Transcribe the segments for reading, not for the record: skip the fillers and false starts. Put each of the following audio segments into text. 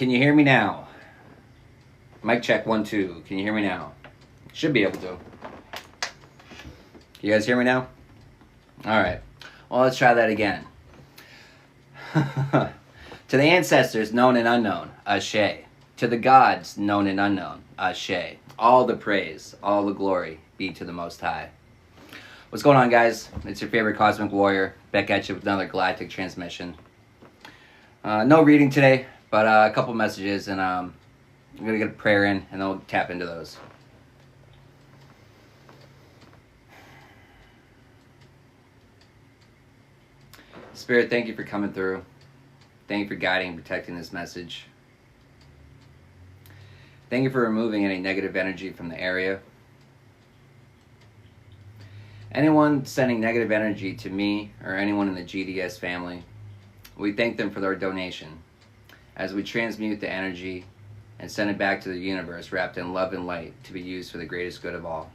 Can you hear me now? Mic check 1 2. Can you hear me now? Should be able to. You guys hear me now? Alright. Well, let's try that again. To the ancestors known and unknown, Ashe. To the gods known and unknown, Ashe. All the praise, all the glory be to the Most High. What's going on, guys? It's your favorite Cosmic Warrior, back at you with another galactic transmission. No reading today, but a couple messages, and I'm going to get a prayer in, and then we'll tap into those. Spirit, thank you for coming through. Thank you for guiding and protecting this message. Thank you for removing any negative energy from the area. Anyone sending negative energy to me or anyone in the GDS family, we thank them for their donation as we transmute the energy and send it back to the universe wrapped in love and light to be used for the greatest good of all.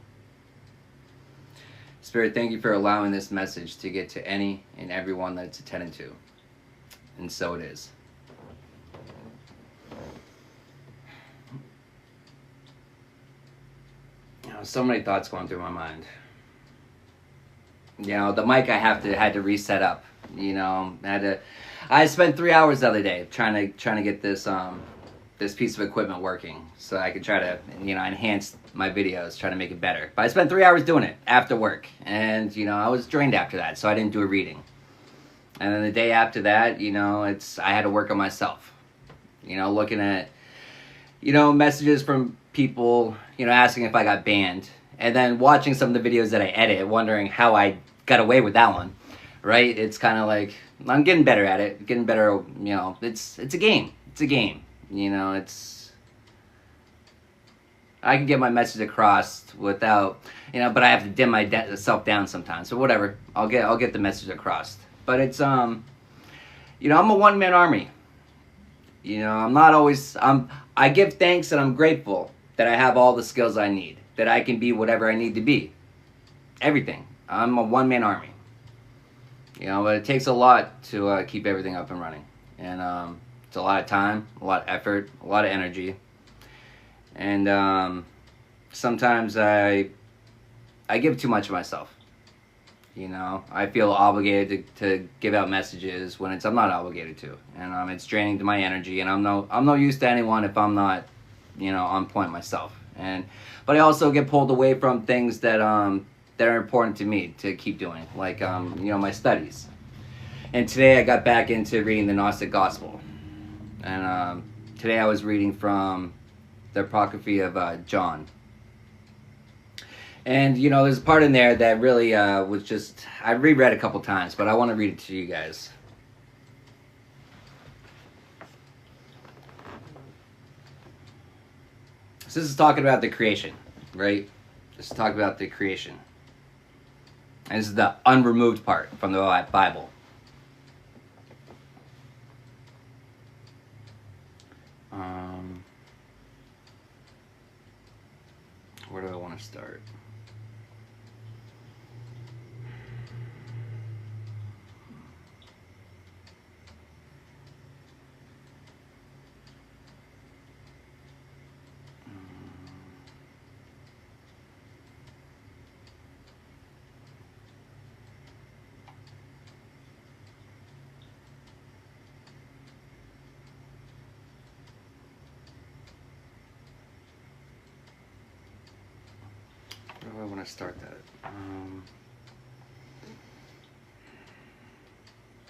Spirit, thank you for allowing this message to get to any and everyone that it's attended to. And so it is. So many thoughts going through my mind. You know, the mic I had to reset up. You know, I spent 3 hours the other day trying to get this this piece of equipment working so I could try to, you know, enhance my videos, try to make it better. But I spent 3 hours doing it after work, and you know, I was drained after that, so I didn't do a reading. And then the day after that, you know, I had to work on myself. You know, looking at, you know, messages from people, you know, asking if I got banned, and then watching some of the videos that I edit, wondering how I got away with that one, right? It's kind of like, I'm getting better at it, getting better, you know, it's a game, you know, I can get my message across without, you know, but I have to dim myself down sometimes, so whatever, I'll get the message across. But it's, you know, I'm a one-man army, you know, I'm not always, I give thanks and I'm grateful that I have all the skills I need, that I can be whatever I need to be. Everything. I'm a one-man army. You know, but it takes a lot to keep everything up and running. And it's a lot of time, a lot of effort, a lot of energy. And sometimes I give too much of myself. You know, I feel obligated to give out messages when I'm not obligated to. And it's draining to my energy, and I'm no use to anyone if I'm not, you know, on point myself. But I also get pulled away from things that are important to me to keep doing, like you know, my studies. And today I got back into reading the Gnostic Gospel, and today I was reading from the Apocryphy of John. And you know, there's a part in there that really was just, I reread a couple times, but I want to read it to you guys. So this is talking about the creation, right? This is talking about the creation. And this is the unremoved part from the Bible. Where do I want to start? I want to start that.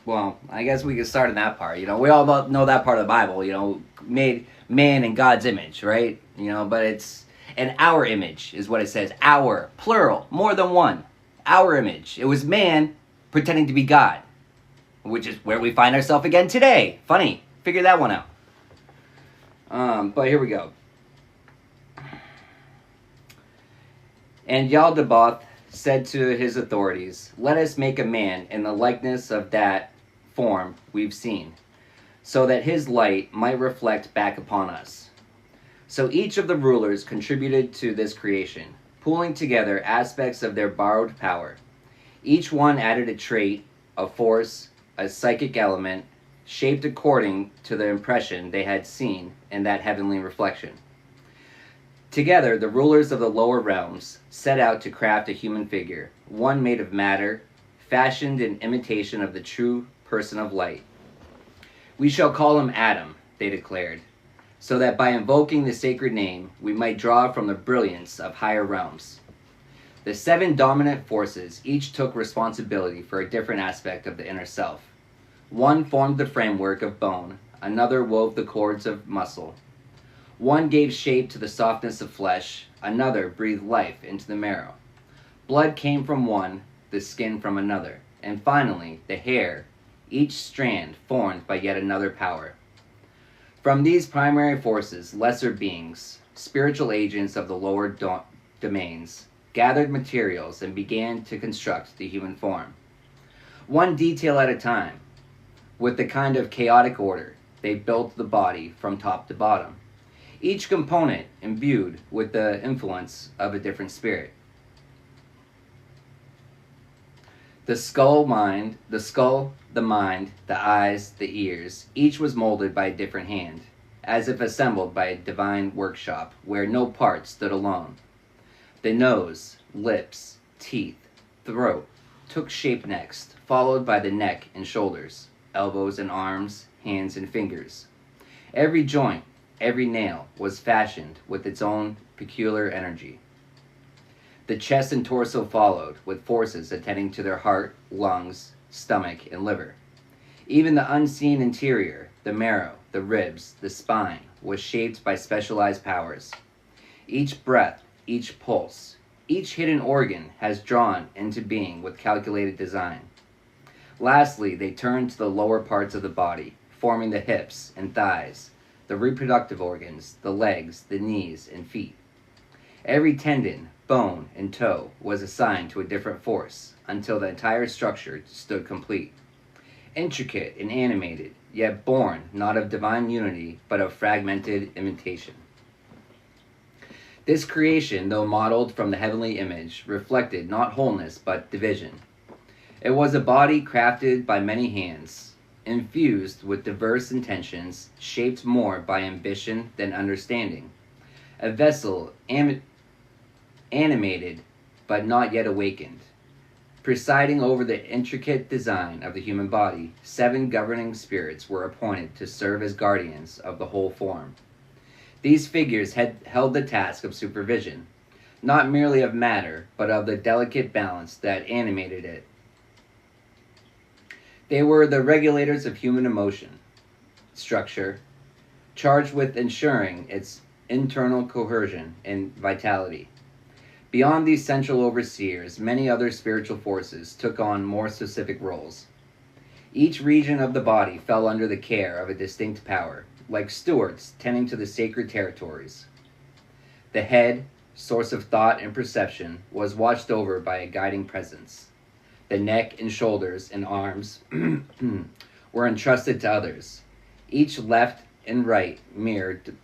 Well, I guess we could start in that part. You know, we all know that part of the Bible. You know, made man in God's image, right? You know, but it's an our image is what it says. Our, plural, more than one. Our image. It was man pretending to be God, which is where we find ourselves again today. Funny, figure that one out. But here we go. And Yaldabaoth said to his authorities, "Let us make a man in the likeness of that form we've seen, so that his light might reflect back upon us." So each of the rulers contributed to this creation, pooling together aspects of their borrowed power. Each one added a trait, a force, a psychic element, shaped according to the impression they had seen in that heavenly reflection. Together, the rulers of the lower realms set out to craft a human figure, one made of matter, fashioned in imitation of the true person of light. We shall call him Adam, they declared, so that by invoking the sacred name, we might draw from the brilliance of higher realms. The 7 dominant forces each took responsibility for a different aspect of the inner self. One formed the framework of bone, another wove the cords of muscle. One gave shape to the softness of flesh, another breathed life into the marrow. Blood came from one, the skin from another, and finally the hair, each strand formed by yet another power. From these primary forces, lesser beings, spiritual agents of the lower domains, gathered materials and began to construct the human form. One detail at a time, with the kind of chaotic order, they built the body from top to bottom, each component imbued with the influence of a different spirit. The skull, the mind, the eyes, the ears, each was molded by a different hand, as if assembled by a divine workshop where no part stood alone. The nose, lips, teeth, throat took shape next, followed by the neck and shoulders, elbows and arms, hands and fingers. Every joint, every nail was fashioned with its own peculiar energy. The chest and torso followed, with forces attending to their heart, lungs, stomach, and liver. Even the unseen interior, the marrow, the ribs, the spine, was shaped by specialized powers. Each breath, each pulse, each hidden organ has drawn into being with calculated design. Lastly, they turned to the lower parts of the body, forming the hips and thighs, the reproductive organs, the legs, the knees, and feet. Every tendon, bone, and toe was assigned to a different force until the entire structure stood complete. Intricate and animated, yet born not of divine unity, but of fragmented imitation. This creation, though modeled from the heavenly image, reflected not wholeness, but division. It was a body crafted by many hands, infused with diverse intentions, shaped more by ambition than understanding. A vessel animated, but not yet awakened. Presiding over the intricate design of the human body, 7 governing spirits were appointed to serve as guardians of the whole form. These figures had held the task of supervision, not merely of matter, but of the delicate balance that animated it. They were the regulators of human emotion, structure, charged with ensuring its internal cohesion and vitality. Beyond these central overseers, many other spiritual forces took on more specific roles. Each region of the body fell under the care of a distinct power, like stewards tending to the sacred territories. The head, source of thought and perception, was watched over by a guiding presence. The neck and shoulders and arms were entrusted to others, each left and right mirrored,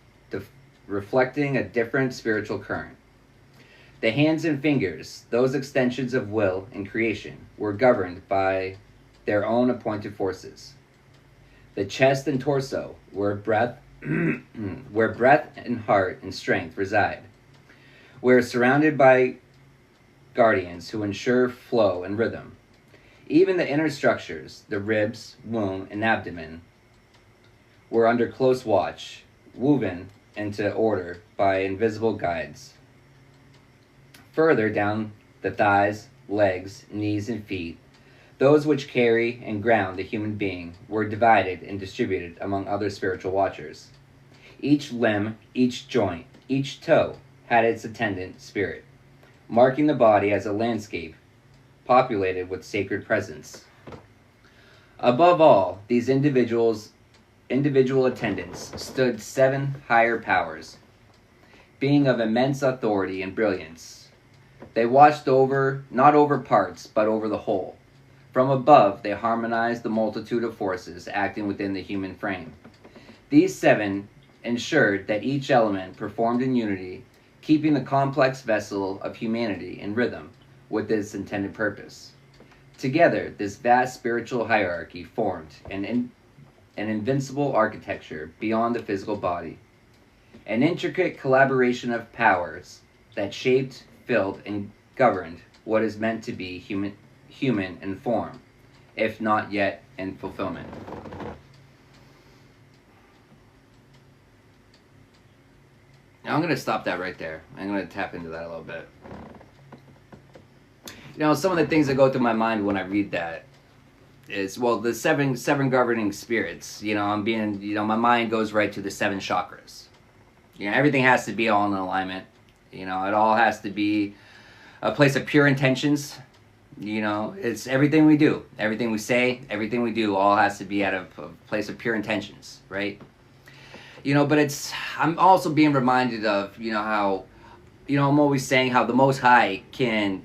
reflecting a different spiritual current. The hands and fingers, those extensions of will and creation, were governed by their own appointed forces. The chest and torso, where breath and heart and strength reside, were surrounded by guardians who ensure flow and rhythm. Even the inner structures, the ribs, womb, and abdomen, were under close watch, woven into order by invisible guides. Further down the thighs, legs, knees, and feet, those which carry and ground the human being were divided and distributed among other spiritual watchers. Each limb, each joint, each toe had its attendant spirit, marking the body as a landscape populated with sacred presence. Above all, these individual attendants stood 7 higher powers, being of immense authority and brilliance. They watched not over parts, but over the whole. From above, they harmonized the multitude of forces acting within the human frame. These 7 ensured that each element performed in unity, keeping the complex vessel of humanity in rhythm with its intended purpose. Together, this vast spiritual hierarchy formed an an invincible architecture beyond the physical body, an intricate collaboration of powers that shaped, filled, and governed what is meant to be human in form, if not yet in fulfillment. Now I'm going to stop that right there. I'm going to tap into that a little bit. You know, some of the things that go through my mind when I read that is, well, the seven governing spirits. You know, my mind goes right to the seven chakras. You know, everything has to be all in alignment. You know, it all has to be a place of pure intentions. You know, it's everything we do, everything we say, everything we do, all has to be at a place of pure intentions, right? You know, but I'm also being reminded of, you know, how, you know, I'm always saying how the Most High can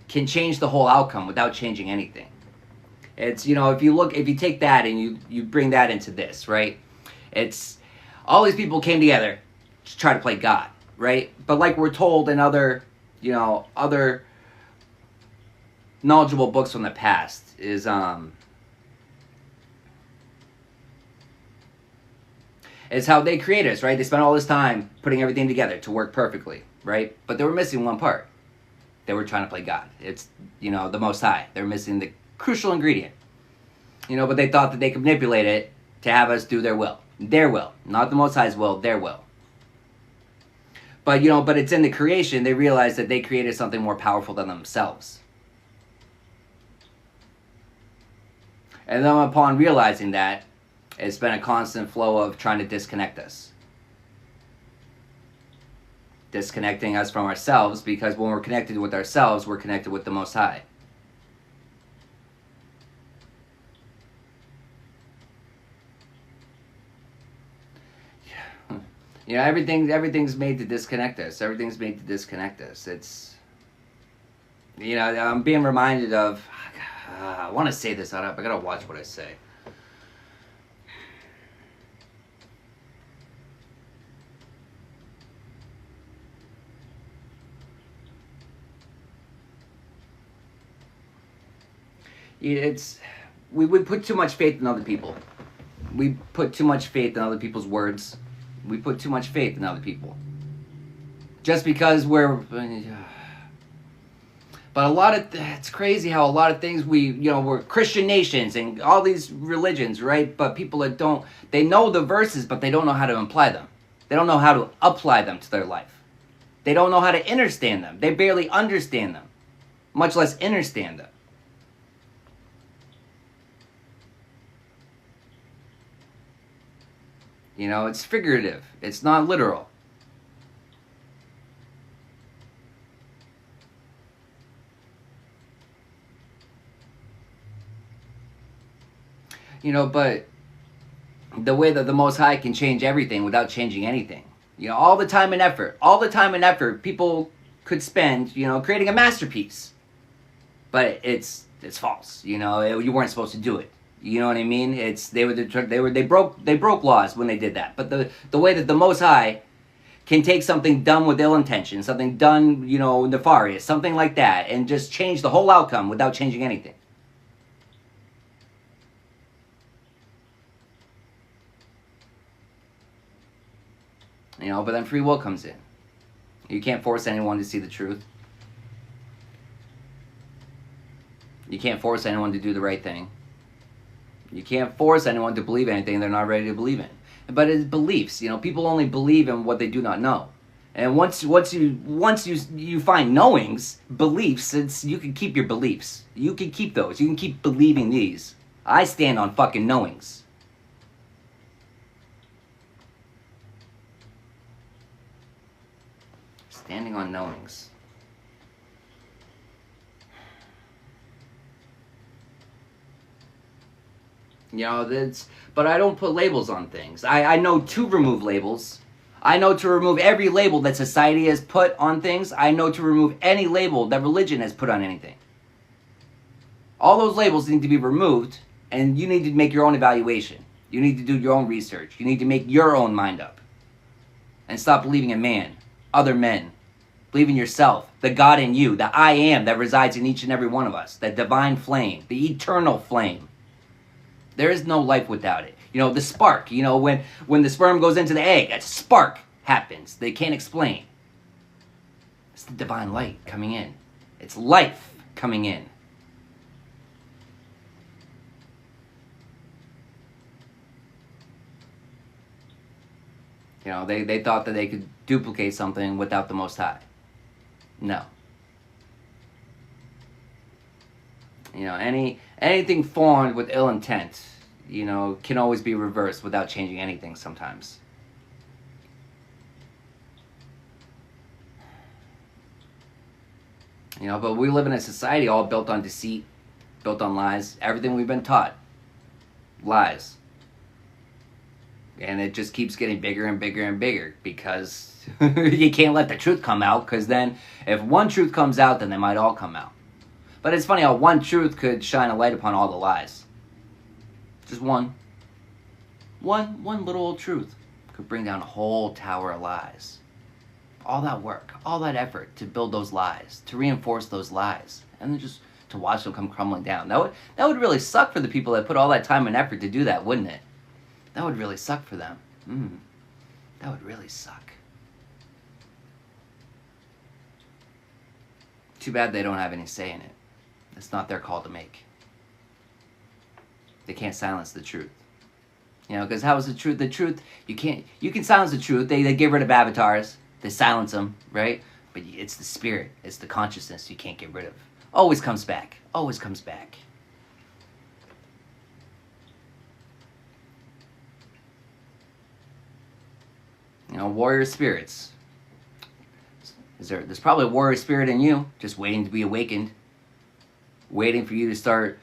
change the whole outcome without changing anything. It's, you know, if you take that and you bring that into this, right? It's, all these people came together to try to play God, right? But like we're told in other knowledgeable books from the past is, is how they create us, right? They spent all this time putting everything together to work perfectly, right? But they were missing one part. They were trying to play God. It's, you know, the Most High. They're missing the crucial ingredient. You know, but they thought that they could manipulate it to have us do their will. Their will. Not the Most High's will, their will. But, you know, but it's in the creation, they realized that they created something more powerful than themselves. And then upon realizing that, it's been a constant flow of trying to disconnect us. Disconnecting us from ourselves, because when we're connected with ourselves, we're connected with the Most High. You know, everything's made to disconnect us. Everything's made to disconnect us. It's, you know, I'm being reminded of, I want to say this out, I gotta watch what I say. We put too much faith in other people. We put too much faith in other people's words. We put too much faith in other people. Just because we're... But it's crazy how a lot of things we're Christian nations and all these religions, right? But people that they know the verses, but they don't know how to apply them. They don't know how to apply them to their life. They don't know how to understand them. They barely understand them, much less understand them. You know, it's figurative. It's not literal. You know, but the way that the Most High can change everything without changing anything. You know, all the time and effort people could spend, you know, creating a masterpiece. But it's false. You know, you weren't supposed to do it. You know what I mean? They broke laws when they did that. But the way that the Most High can take something done with ill intention, something done, you know, nefarious, something like that, and just change the whole outcome without changing anything. You know, but then free will comes in. You can't force anyone to see the truth. You can't force anyone to do the right thing. You can't force anyone to believe anything they're not ready to believe in. But it's beliefs. You know, people only believe in what they do not know. And once you find knowings, beliefs, you can keep your beliefs. You can keep those. You can keep believing these. I stand on fucking knowings. Standing on knowings. You know, but I don't put labels on things. I know to remove labels. I know to remove every label that society has put on things. I know to remove any label that religion has put on anything. All those labels need to be removed, and you need to make your own evaluation. You need to do your own research. You need to make your own mind up. And stop believing in man, other men. Believe in yourself, the God in you, the I am that resides in each and every one of us, the divine flame, the eternal flame. There is no life without it. You know, the spark, you know, when the sperm goes into the egg, a spark happens. They can't explain. It's the divine light coming in. It's life coming in. You know, they thought that they could duplicate something without the Most High. No. You know, anything formed with ill intent, you know, can always be reversed without changing anything sometimes. You know, but we live in a society all built on deceit, built on lies. Everything we've been taught, lies. And it just keeps getting bigger and bigger and bigger because you can't let the truth come out, because then if one truth comes out, then they might all come out. But it's funny how one truth could shine a light upon all the lies. Just one little old truth could bring down a whole tower of lies. All that work, all that effort to build those lies, to reinforce those lies, and then just to watch them come crumbling down. That would really suck for the people that put all that time and effort to do that, wouldn't it? That would really suck for them. That would really suck. Too bad they don't have any say in it. It's not their call to make. They can't silence the truth. You know, because how is the truth? The truth, you can silence the truth. They get rid of avatars. They silence them, right? But it's the spirit. It's the consciousness you can't get rid of. Always comes back. Always comes back. You know, warrior spirits. There's probably a warrior spirit in you, just waiting to be awakened. Waiting for you to start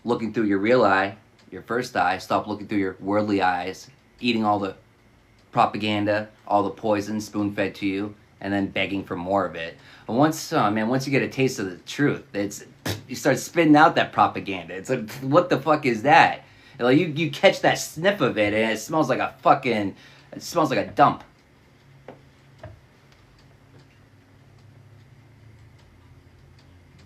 looking through your real eye, your first eye. Stop looking through your worldly eyes, eating all the propaganda, all the poison spoon-fed to you, and then begging for more of it. But once you get a taste of the truth, you start spitting out that propaganda. It's like, what the fuck is that? Like you catch that sniff of it, and it smells like a dump.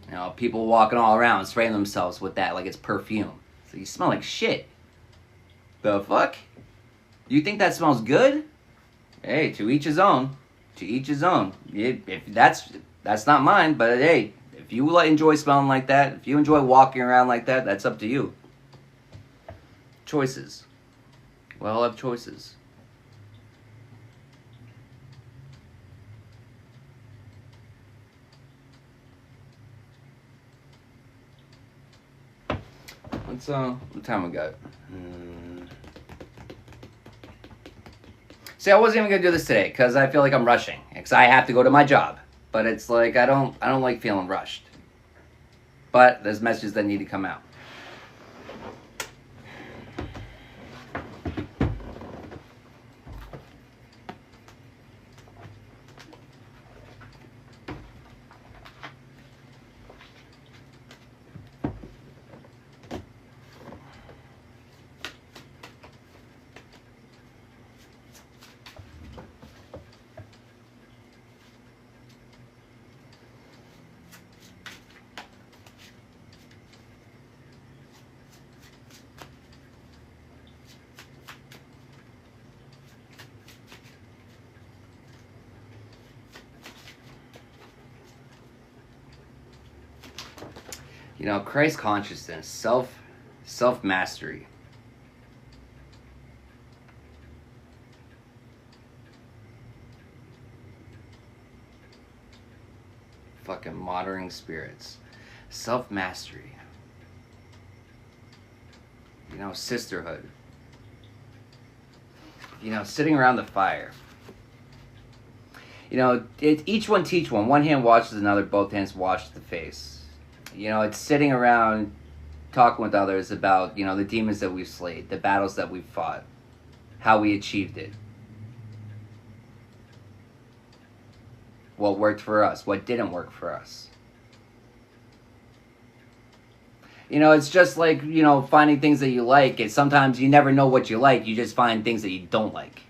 You know, people walking all around spraying themselves with that like it's perfume. So you smell like shit. The fuck? You think that smells good? Hey, to each his own. To each his own. If that's not mine, but hey, if you enjoy smelling like that, if you enjoy walking around like that, that's up to you. Choices. We all have choices. What time we got? See, I wasn't even gonna do this today because I feel like I'm rushing because I have to go to my job. But it's like I don't like feeling rushed. But there's messages that need to come out. You know, Christ consciousness, self-mastery. Fucking modern spirits. Self-mastery. You know, sisterhood. You know, sitting around the fire. You know, each one teach one. One hand washes another, both hands wash the face. You know, it's sitting around talking with others about, you know, the demons that we've slayed, the battles that we've fought, how we achieved it. What worked for us, what didn't work for us. You know, it's just like, you know, finding things that you like. And sometimes you never know what you like, you just find things that you don't like.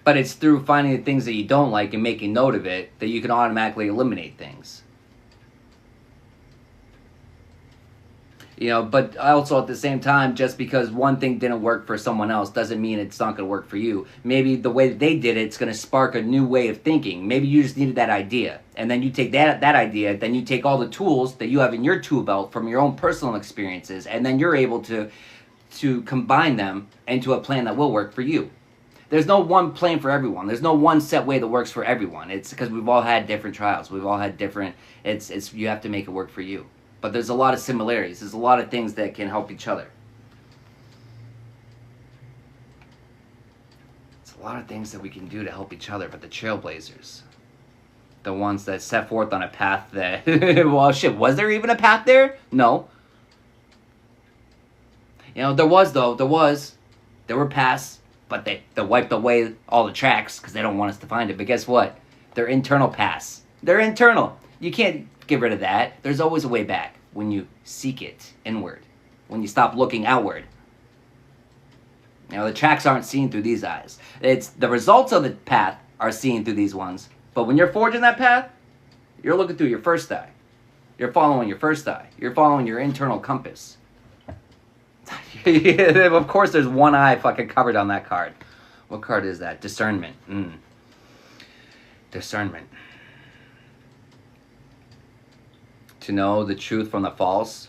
But it's through finding the things that you don't like and making note of it that you can automatically eliminate things. But also at the same time, just because one thing didn't work for someone else doesn't mean it's not going to work for you. Maybe the way that they did it's going to spark a new way of thinking. Maybe you just needed that idea, and then you take that idea, then you take all the tools that you have in your tool belt from your own personal experiences, and then you're able to combine them into a plan that will work for you. There's no one plan for everyone. There's no one set way that works for everyone. It's because we've all had different trials. We've all had different. It's you have to make it work for you. But there's a lot of similarities. There's a lot of things that can help each other. It's a lot of things that we can do to help each other. But the trailblazers, the ones that set forth on a path that, well, shit, was there even a path there? No. There was though. There were paths, but they wiped away all the tracks because they don't want us to find it. But guess what? They're internal paths. They're internal. You can't get rid of that. There's always a way back when you seek it inward, when you stop looking outward. The tracks aren't seen through these eyes. It's the results of the path are seen through these ones. But when you're forging that path, you're looking through your first eye. You're following your first eye. You're following your internal compass. Of course, there's one eye fucking covered on that card. What card is that? Discernment. Discernment. To know the truth from the false.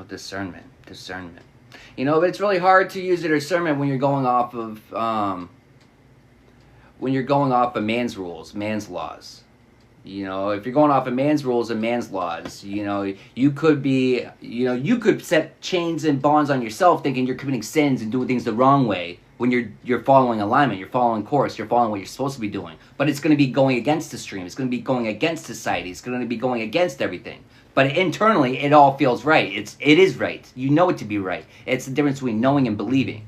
Discernment. But it's really hard to use the discernment when you're going off of man's rules, man's laws. If you're going off of man's rules and man's laws, you could set chains and bonds on yourself thinking you're committing sins and doing things the wrong way when you're following alignment, you're following course, you're following what you're supposed to be doing. But it's going to be going against the stream. It's going to be going against society. It's going to be going against everything. But internally, it all feels right. It is right. You know it to be right. It's the difference between knowing and believing.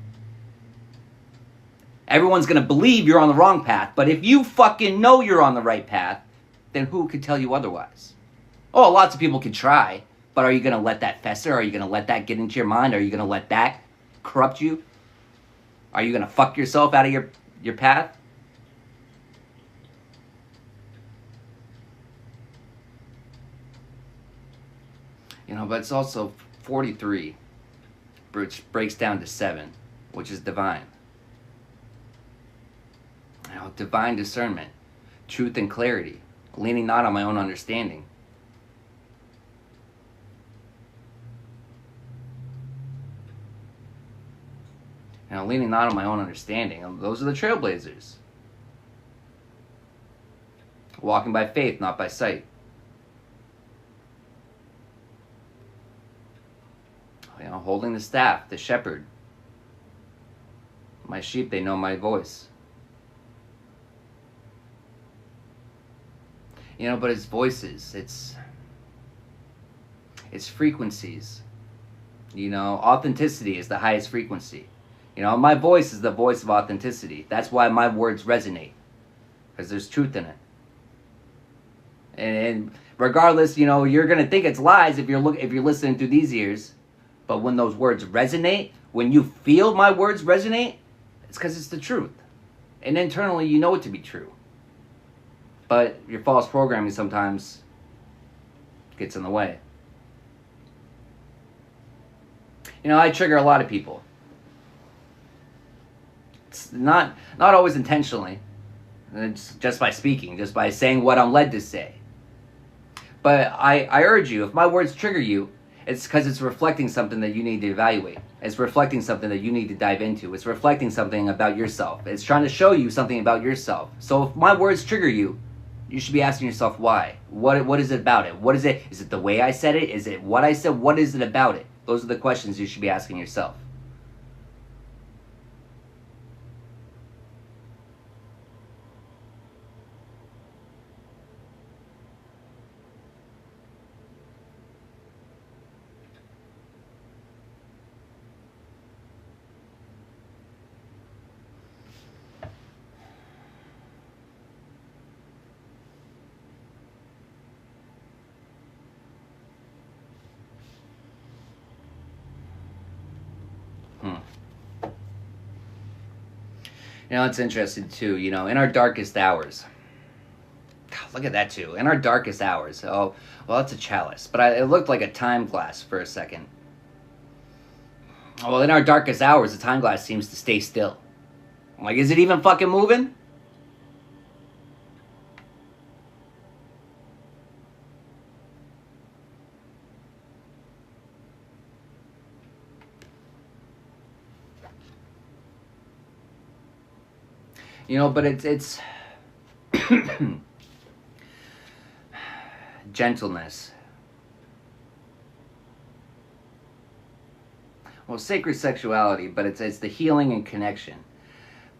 Everyone's going to believe you're on the wrong path, but if you fucking know you're on the right path, then who could tell you otherwise? Oh, lots of people could try, but are you going to let that fester? Are you going to let that get into your mind? Are you going to let that corrupt you? Are you going to fuck yourself out of your path? But it's also 43, which breaks down to 7, which is divine. Divine discernment, truth and clarity, leaning not on my own understanding. Leaning not on my own understanding. Those are the trailblazers. Walking by faith, not by sight. Holding the staff, the shepherd. My sheep, they know my voice. But it's voices. It's frequencies. Authenticity is the highest frequency. My voice is the voice of authenticity. That's why my words resonate, because there's truth in it. And regardless, you're gonna think it's lies if you're listening through these ears. But when those words resonate, when you feel my words resonate, it's because it's the truth. And internally, you know it to be true. But your false programming sometimes gets in the way. I trigger a lot of people. It's not always intentionally. It's just by speaking, just by saying what I'm led to say. But I urge you, if my words trigger you, it's because it's reflecting something that you need to evaluate. It's reflecting something that you need to dive into. It's reflecting something about yourself. It's trying to show you something about yourself. So if my words trigger you, you should be asking yourself why. What is it about it? What is it? Is it the way I said it? Is it what I said? What is it about it? Those are the questions you should be asking yourself. You know, it's interesting too, you know, in our darkest hours. God, look at that too. In our darkest hours. Oh, well, that's a chalice. But it looked like a time glass for a second. Well, in our darkest hours, the time glass seems to stay still. I'm like, is it even fucking moving? You know, but it's gentleness. Well, sacred sexuality, but it's the healing and connection.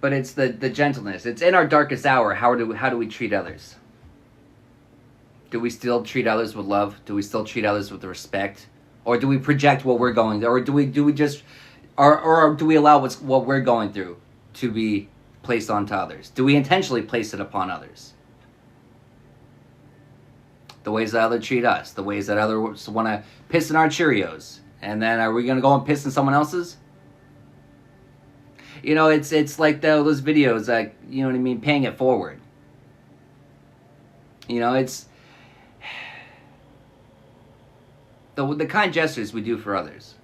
But it's the gentleness. It's in our darkest hour. How do we treat others? Do we still treat others with love? Do we still treat others with respect? Or do we project what we're going through? Or do we just or do we allow what we're going through to be placed onto others? Do we intentionally place it upon others? The ways that others treat us, the ways that others want to piss in our Cheerios, and then are we going to go and piss in someone else's? You know, it's like those videos, like, you know what I mean, paying it forward. You know, it's the kind gestures we do for others.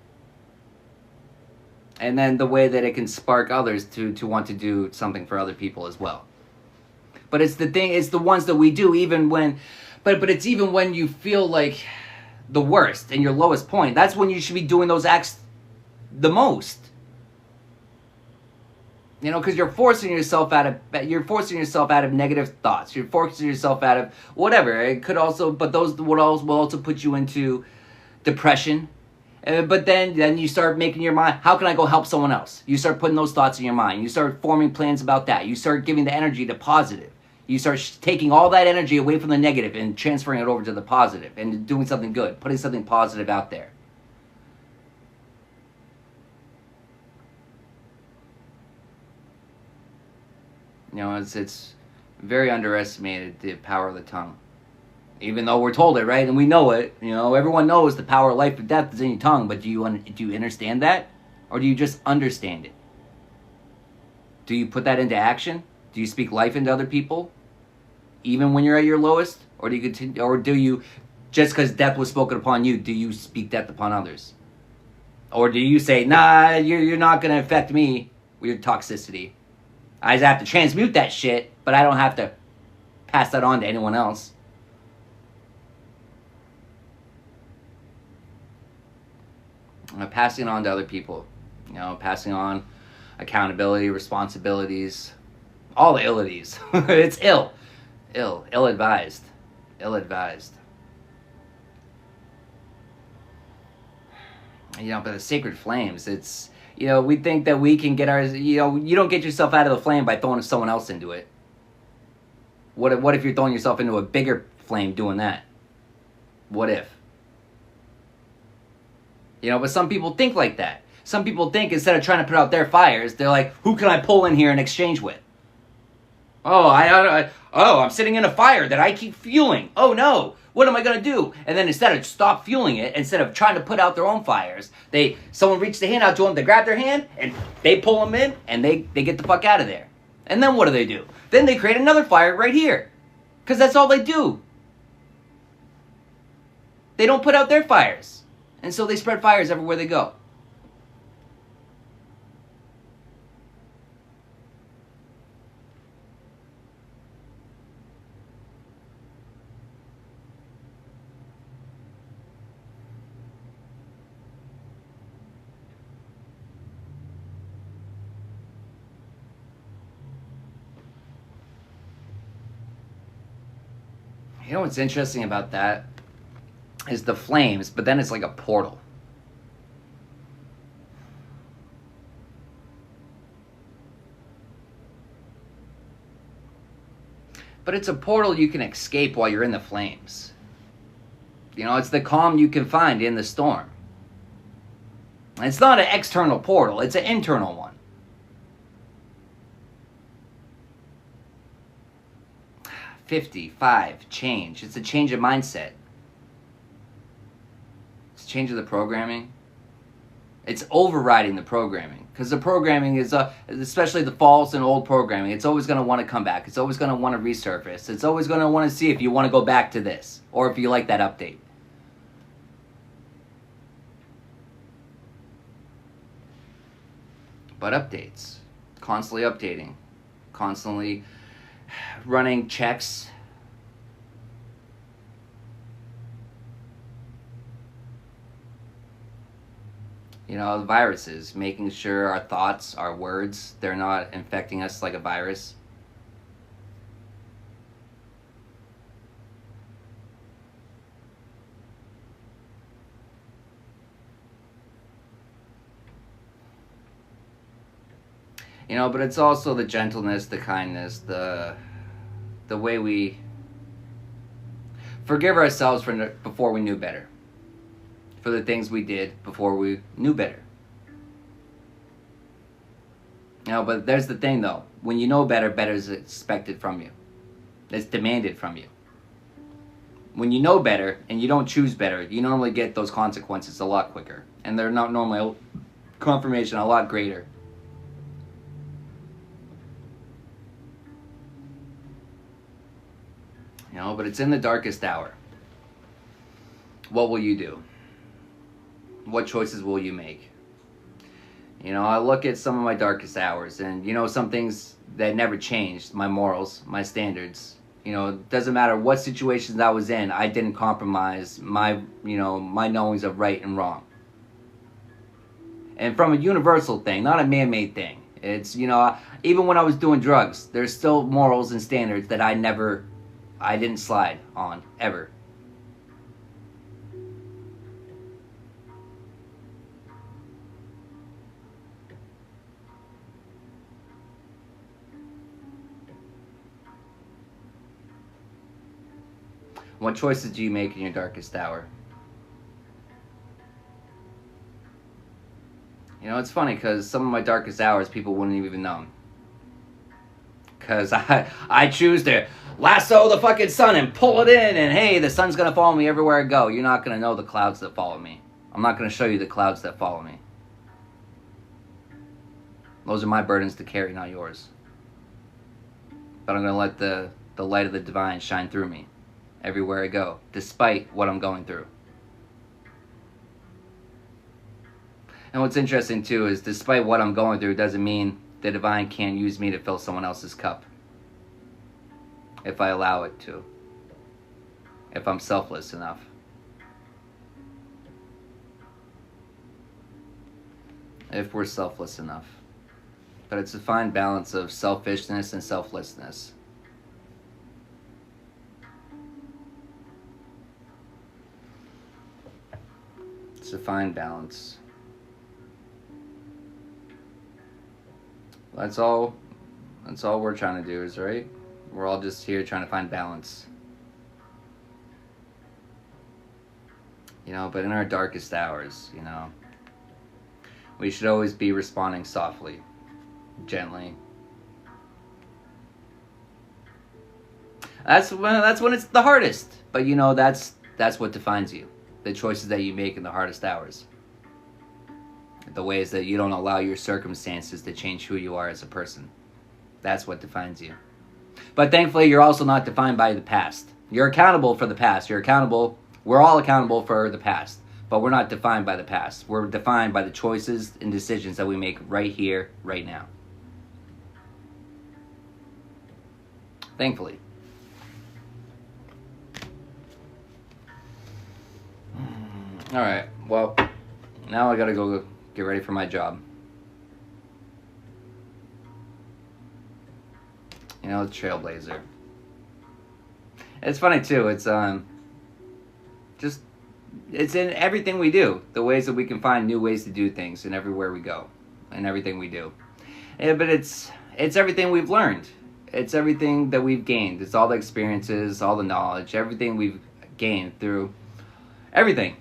And then the way that it can spark others to want to do something for other people as well. But it's the ones that we do even when, but it's even when you feel like the worst and your lowest point. That's when you should be doing those acts the most. You know, because you're forcing yourself out of negative thoughts. You're forcing yourself out of whatever. It could also, but those will also put you into depression. But then you start making your mind, how can I go help someone else? You start putting those thoughts in your mind. You start forming plans about that. You start giving the energy to positive. You start taking all that energy away from the negative and transferring it over to the positive and doing something good, putting something positive out there. You know, it's very underestimated, the power of the tongue. Even though we're told it, right? And we know it. You know, everyone knows the power of life and death is in your tongue. But do you understand that? Or do you just understand it? Do you put that into action? Do you speak life into other people? Even when you're at your lowest? Or do you continue, or do you, just because death was spoken upon you, do you speak death upon others? Or do you say, nah, you're not going to affect me with your toxicity. I just have to transmute that shit, but I don't have to pass that on to anyone else. Passing on to other people, you know, passing on accountability, responsibilities, all the illities. It's ill-advised. You know, but the sacred flames, it's, you know, we think that we can get ours, you know, you don't get yourself out of the flame by throwing someone else into it. What if you're throwing yourself into a bigger flame doing that? What if? You know, but some people think like that. Some people think instead of trying to put out their fires, they're like, who can I pull in here and exchange with? Oh, I'm sitting in a fire that I keep fueling. Oh no, what am I going to do? And then instead of stop fueling it, instead of trying to put out their own fires, someone reaches the hand out to them, they grab their hand, and they pull them in, and they get the fuck out of there. And then what do? Then they create another fire right here. Because that's all they do. They don't put out their fires. And so they spread fires everywhere they go. You know what's interesting about that is the flames, but then it's like a portal. But it's a portal you can escape while you're in the flames. You know, it's the calm you can find in the storm. And it's not an external portal, it's an internal one. Change. It's a change of mindset. It's a change of the programming. It's overriding the programming, because the programming is, especially the false and old programming, it's always going to want to come back. It's always going to want to resurface. It's always going to want to see if you want to go back to this or if you like that update. But updates, constantly updating, constantly running checks. You know, the viruses, making sure our thoughts, our words, they're not infecting us like a virus. You know, but it's also the gentleness, the kindness, the way we forgive ourselves for before we knew better. For the things we did before we knew better. You know, but there's the thing though. When you know better, better is expected from you. It's demanded from you. When you know better and you don't choose better, you normally get those consequences a lot quicker. And they're not normally confirmation a lot greater. You know, but it's in the darkest hour. What will you do? What choices will you make? You know, I look at some of my darkest hours, and you know, some things that never changed, my morals, my standards. You know, it doesn't matter what situations I was in, I didn't compromise my, you know, my knowings of right and wrong. And from a universal thing, not a man-made thing. It's, you know, even when I was doing drugs, there's still morals and standards that I didn't slide on, ever. What choices do you make in your darkest hour? You know, it's funny because some of my darkest hours people wouldn't even know. Because I choose to lasso the fucking sun and pull it in, and hey, the sun's going to follow me everywhere I go. You're not going to know the clouds that follow me. I'm not going to show you the clouds that follow me. Those are my burdens to carry, not yours. But I'm going to let the light of the divine shine through me everywhere I go, despite what I'm going through. And what's interesting too is despite what I'm going through doesn't mean the divine can't use me to fill someone else's cup. If I allow it to. If I'm selfless enough. If we're selfless enough. But it's a fine balance of selfishness and selflessness. It's a fine balance. That's all we're trying to do is, right? We're all just here trying to find balance. You know, but in our darkest hours, you know, we should always be responding softly, gently. That's when it's the hardest. But you know, that's what defines you. The choices that you make in the hardest hours. The ways that you don't allow your circumstances to change who you are as a person. That's what defines you. But thankfully, you're also not defined by the past. You're accountable for the past. We're all accountable for the past. But we're not defined by the past. We're defined by the choices and decisions that we make right here, right now. Thankfully. Alright, well, now I gotta go get ready for my job. You know, the trailblazer. It's funny too, it's it's in everything we do. The ways that we can find new ways to do things and everywhere we go. And everything we do. Yeah, but it's everything we've learned. It's everything that we've gained. It's all the experiences, all the knowledge, everything we've gained through everything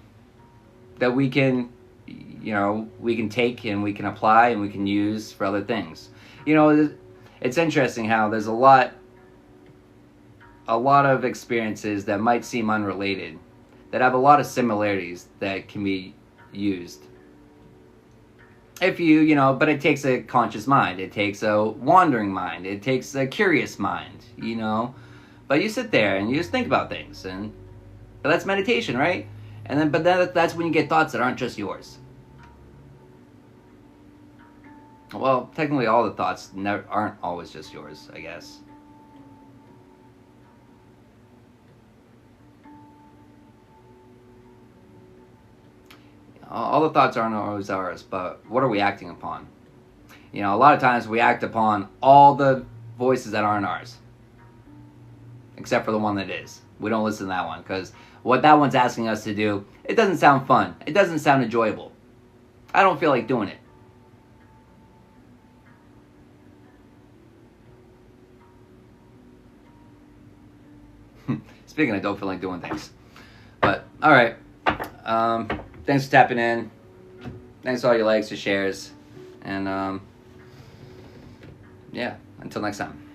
that we can, you know, we can take and we can apply and we can use for other things. You know, it's interesting how there's a lot of experiences that might seem unrelated that have a lot of similarities that can be used. If you know, but it takes a conscious mind. It takes a wandering mind. It takes a curious mind, you know. But you sit there and you just think about things, and but that's meditation, right? And then, but then that's when you get thoughts that aren't just yours. Well, technically, all the thoughts aren't always just yours, I guess. All the thoughts aren't always ours, but what are we acting upon? You know, a lot of times we act upon all the voices that aren't ours, except for the one that is. We don't listen to that one because what that one's asking us to do, it doesn't sound fun. It doesn't sound enjoyable. I don't feel like doing it. Speaking of don't feel like doing things. But, alright. Thanks for tapping in. Thanks for all your likes, your shares. And, yeah, until next time.